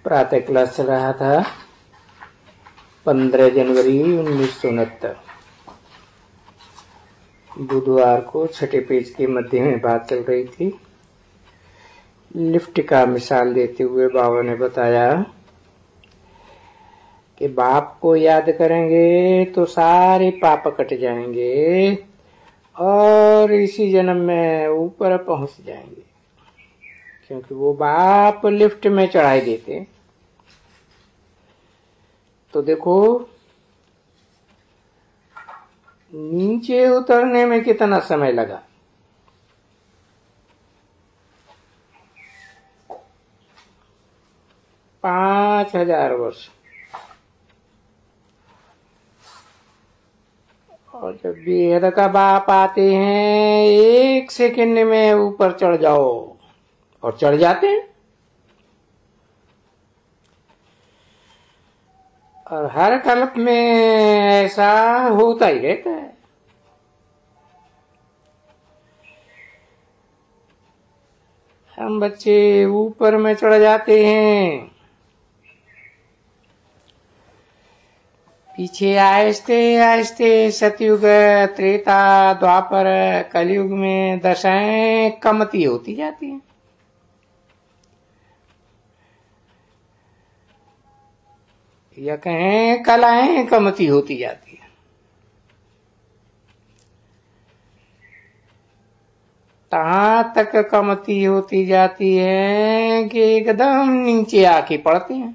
प्रातः क्लास चल रहा था 15 जनवरी 1969। बुधवार को छठे पेज के मध्य में बात चल रही थी। लिफ्ट का मिसाल देते हुए बाबा ने बताया कि बाप को याद करेंगे तो सारे पाप कट जाएंगे और इसी जन्म में ऊपर पहुंच जाएंगे, क्योंकि वो बाप लिफ्ट में चढ़ाई देते। तो देखो नीचे उतरने में कितना समय लगा। पांच 5000 वर्ष। और जब बेहद का बाप आते हैं 1 सेकंड में ऊपर चढ़ जाओ, और चढ़ जाते हैं। और हर कल्प में ऐसा होता ही रहता है। हम बच्चे ऊपर में चढ़ जाते हैं, पीछे आहिस्ते आहिस्ते सतयुग, त्रेता, द्वापर, कलयुग में दशाएं कमती होती जाती हैं। या कहें कलाएं कमती होती जाती है। कहां तक कमती होती जाती है कि एकदम नीचे आके पड़ते हैं।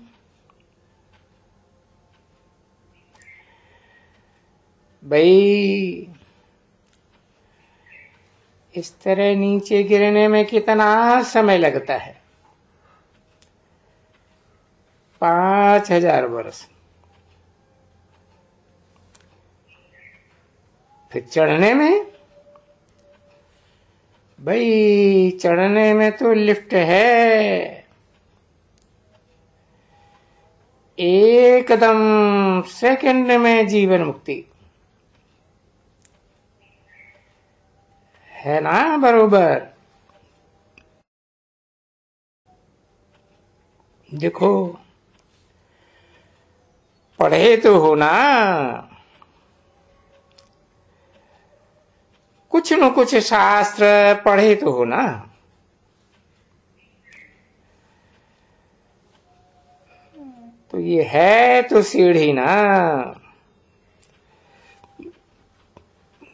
भाई इस तरह नीचे गिरने में कितना समय लगता है? 5000 वर्ष। फिर चढ़ने में, भाई चढ़ने में तो लिफ्ट है, एकदम सेकंड में जीवन मुक्ति है ना। बरोबर देखो, पढ़े तो हो ना, कुछ न कुछ शास्त्र पढ़े तो हो ना। तो ये है तो सीढ़ी ना,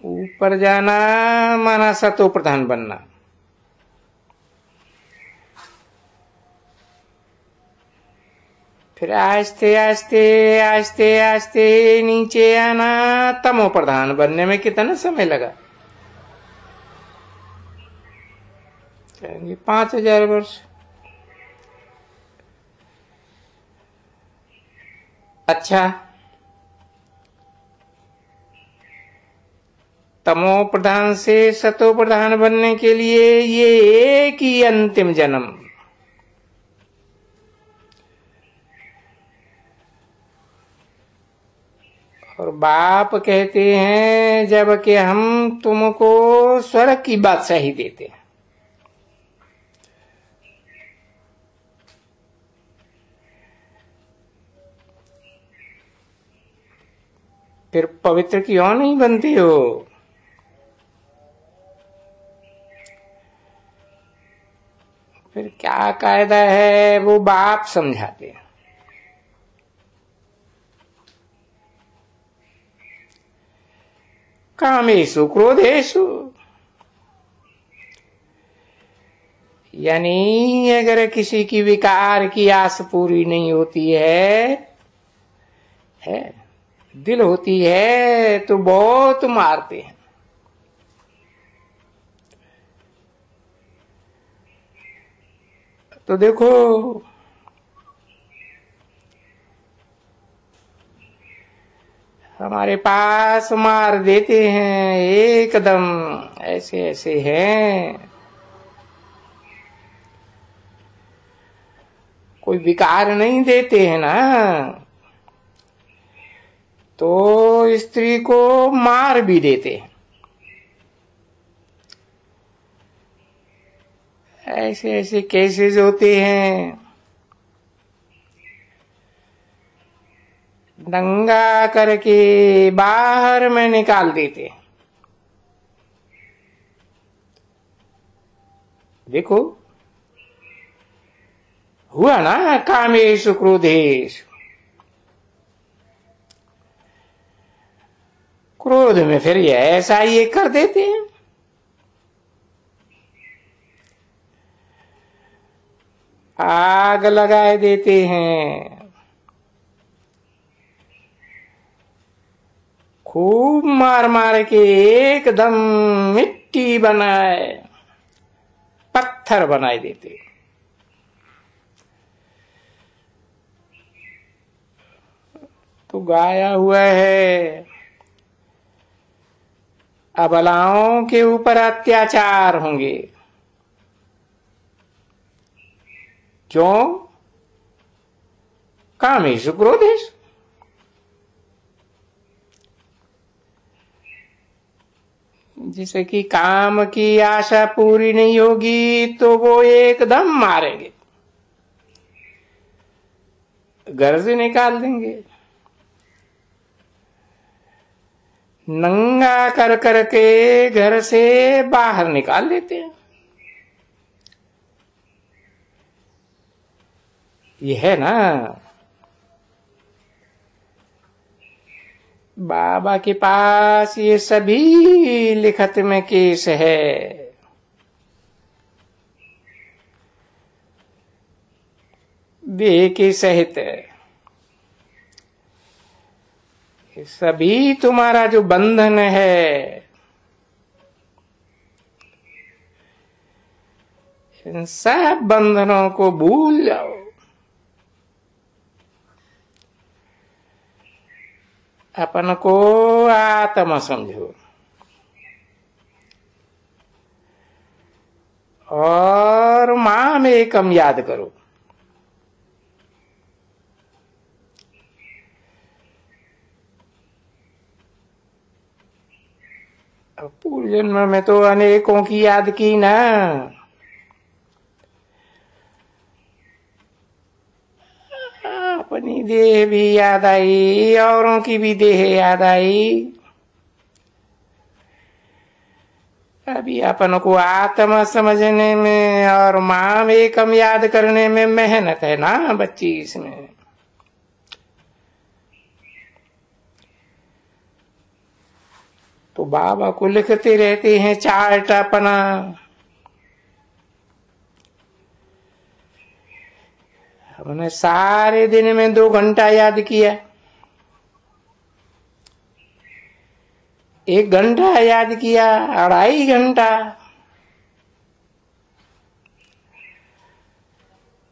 ऊपर जाना माना सतो प्रधान बनना। फिर आहिस्ते आहिस्ते आहिस्ते आहिस्ते नीचे आना, तमो प्रधान बनने में कितना समय लगा? 5000 वर्ष। अच्छा, तमो प्रधान से सतो प्रधान बनने के लिए ये एक ही अंतिम जन्म। और बाप कहते हैं जबकि हम तुमको स्वर्ग की बादशाही देते हैं। फिर पवित्र क्यों नहीं बनती हो? फिर क्या कायदा है वो बाप समझाते हैं। कामेषु क्रोधेषु, यानी अगर किसी की विकार की आस पूरी नहीं होती है दिल होती है तो बहुत मारते हैं। तो देखो हमारे पास मार देते हैं एकदम, ऐसे ऐसे हैं। कोई विकार नहीं देते हैं ना, तो स्त्री को मार भी देते हैं। ऐसे ऐसे केसेस होते हैं। दंगा करके बाहर में निकाल देते। देखो हुआ ना कामेषु क्रोधेषु, क्रोध में फिर ये ऐसा ही कर देते हैं। आग लगाए देते हैं, खूब मार मार के एकदम मिट्टी बनाए, पत्थर बनाए देते। तो गाया हुआ है अबलाओं के ऊपर अत्याचार होंगे। क्यों? कामेषु क्रोधेषु। जिसे कि काम की आशा पूरी नहीं होगी तो वो एकदम मारेंगे, घर से निकाल देंगे, नंगा कर करके घर से बाहर निकाल देते हैं। ये है ना बाबा के पास ये सभी लिखत में केस है। देह के सहित सभी तुम्हारा जो बंधन है, इन सब बंधनों को भूल जाओ। अपन को आत्मा समझो और माम एकम याद करो। पूर्व जन्म में तो अनेकों की याद की ना, अपनी देह भी याद आई, औरों की भी देह याद आई। अभी अपन को आत्मा समझने में और माम एकम याद करने में मेहनत है ना बच्ची इसमें। तो बाबा को लिखते रहते हैं चार्ट अपना, हमने सारे दिन में 2 घंटा याद किया, 1 घंटा याद किया, 2.5 घंटा,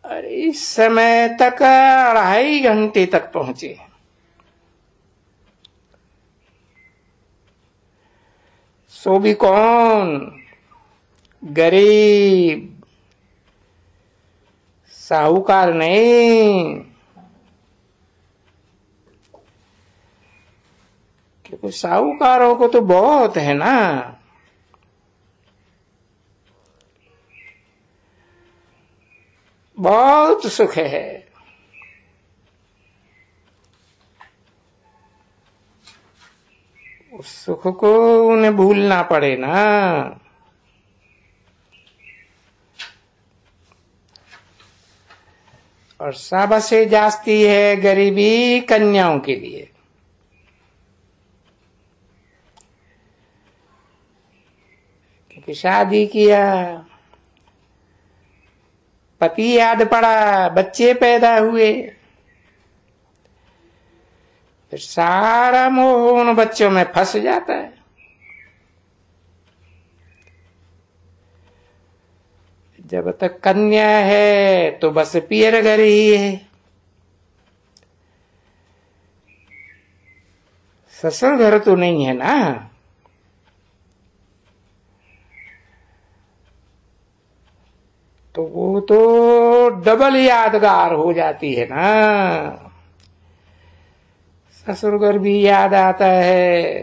और इस समय तक 2.5 घंटे तक पहुंचे। सो भी कौन? गरीब, साहूकार नहीं। क्योंकि साहूकारों को तो बहुत है ना, बहुत सुख है। उस सुख को उन्हें भूलना पड़े ना। और सबसे जास्ती है गरीबी कन्याओं के लिए। क्योंकि शादी किया, पति याद पड़ा, बच्चे पैदा हुए, फिर सारा मोह उन बच्चों में फंस जाता है। जब तक कन्या है तो बस पियर घर ही है, ससुर घर तो नहीं है ना। तो वो तो डबल यादगार हो जाती है ना। ससुर घर भी याद आता है,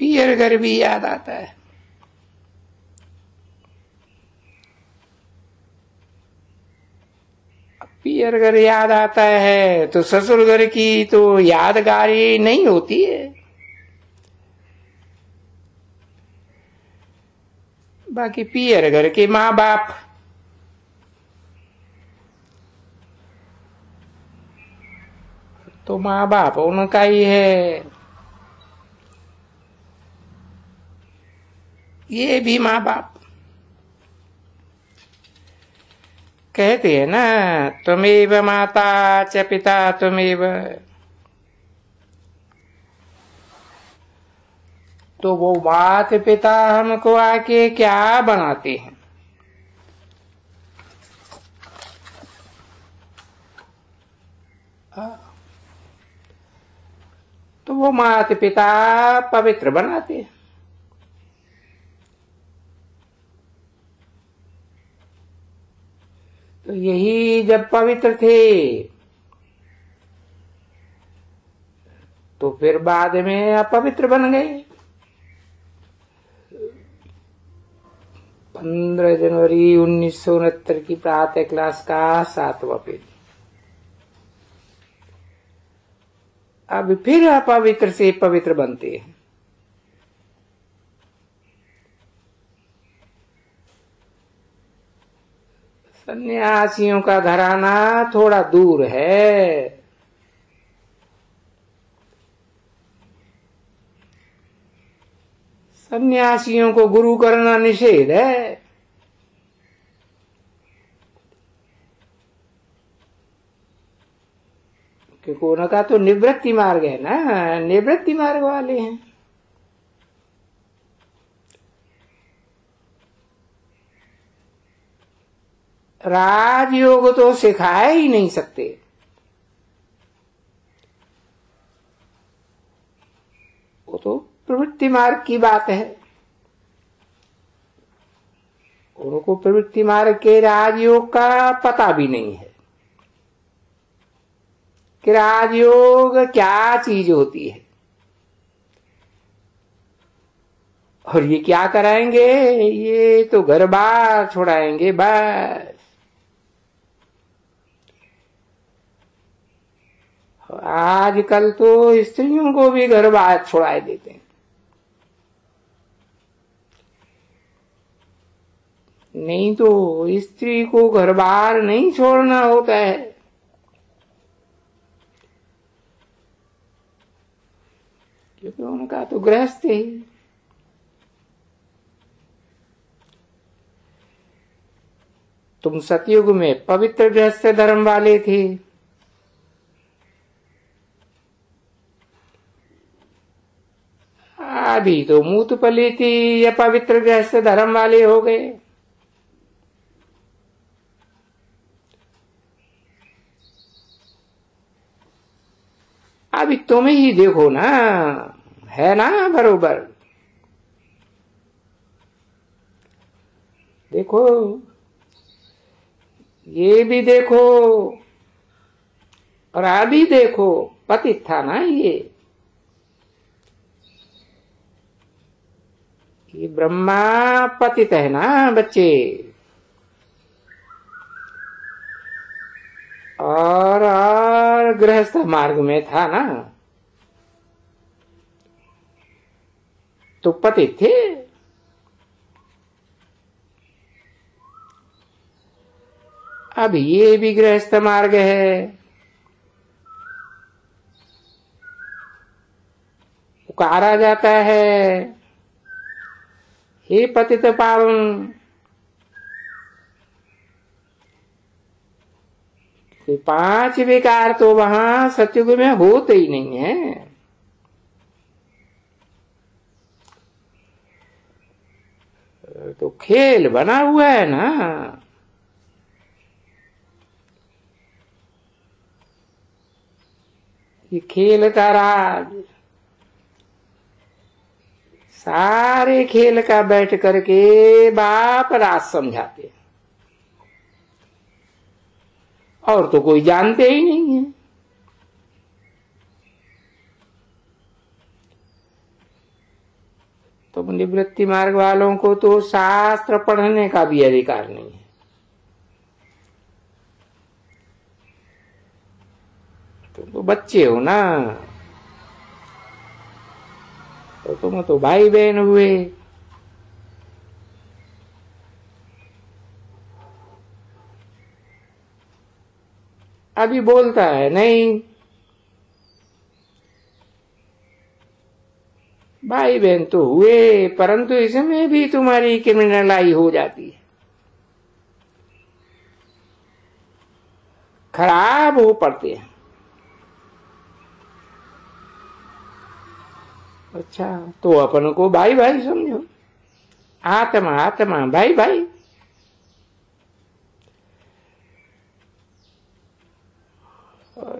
पियर घर भी याद आता है। पियर घर याद आता है तो ससुर घर की तो यादगारी नहीं होती है। बाकी पियर घर के माँ बाप तो माँ बाप उनका ही है, ये भी माँ बाप। कहते हैं ना, त्वमेव माता च पिता त्वमेव। तो वो माता पिता हमको आके क्या बनाते हैं? तो वो माता पिता पवित्र बनाते हैं। तो यही जब पवित्र थे तो फिर बाद में अपवित्र बन गए। 15 जनवरी 1969 की प्रातः क्लास का 7वां पेज। अब फिर अपवित्र से पवित्र बनते हैं। सन्यासियों का घराना थोड़ा दूर है। सन्यासियों को गुरु करना निषेध है। क्योंकि उनका तो निवृत्ति मार्ग है ना, निवृत्ति मार्ग वाले हैं। राजयोग तो सिखा ही नहीं सकते। वो तो प्रवृत्ति मार्ग की बात है। उनको प्रवृत्ति मार्ग के राजयोग का पता भी नहीं है कि राजयोग क्या चीज होती है और ये क्या कराएंगे। ये तो घर बार छुड़ाएंगे बस। आजकल तो स्त्रियों को भी घर बार छुड़ा देते हैं। नहीं तो स्त्री को घर बार नहीं छोड़ना होता है। क्योंकि उनका तो गृहस्थ है। तुम सतयुग में पवित्र गृहस्थ धर्म वाले थे, अभी तो मूत पलीती या पवित्र गृहस्थ धर्म वाले हो गए। अभी तुम ही देखो ना, है ना बरोबर। देखो, ये भी देखो और अभी देखो, पतित था ना ये ब्रह्मा पतित है ना बच्चे। और गृहस्थ मार्ग में था ना, तो पतित थे। अब ये भी गृहस्थ मार्ग है। पुकारा जाता है, हे पतित पावन। 5 विकार तो वहां सतयुग में होते ही नहीं है। तो खेल बना हुआ है ना। ये खेल का राज, सारे खेल का बैठ करके बाप राज समझाते हैं और तो कोई जानते ही नहीं है। तो निवृत्ति मार्ग वालों को तो शास्त्र पढ़ने का भी अधिकार नहीं है। बच्चे हो ना, तो तुम तो भाई बहन हुए। अभी बोलता है नहीं, भाई बहन तो हुए, परंतु इसमें भी तुम्हारी क्रिमिनलाई हो जाती है, खराब हो पड़ते हैं। अच्छा, तो अपन को भाई भाई समझो, आत्मा आत्मा, भाई भाई।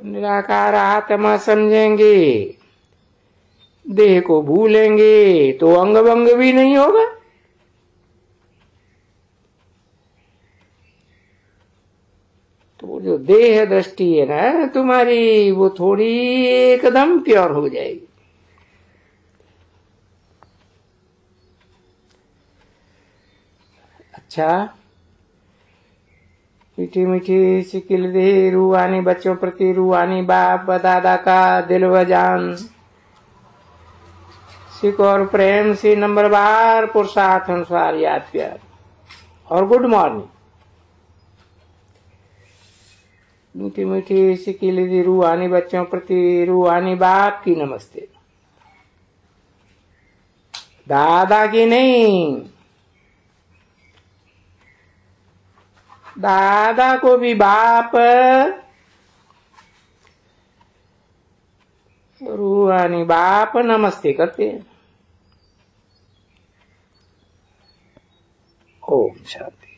निराकार आत्मा समझेंगे, देह को भूलेंगे तो अंग भंग भी नहीं होगा। तो जो देह दृष्टि है ना तुम्हारी, वो थोड़ी एकदम प्योर हो जाएगी। अच्छा, मीठी मीठी सिकिल दे रूहानी बच्चों प्रति, रूहानी बाप दादा का दिल व जान, सिख और प्रेम से नंबरवार पुरुषार्थ अनुसार याद प्यार और गुड मॉर्निंग। मीठी मीठी सिकिल दे रूहानी बच्चों प्रति, रूहानी बाप की नमस्ते, दादा की नहीं। दादा को भी बाप, रूहानी बाप नमस्ते करते हैं। ओम शांति।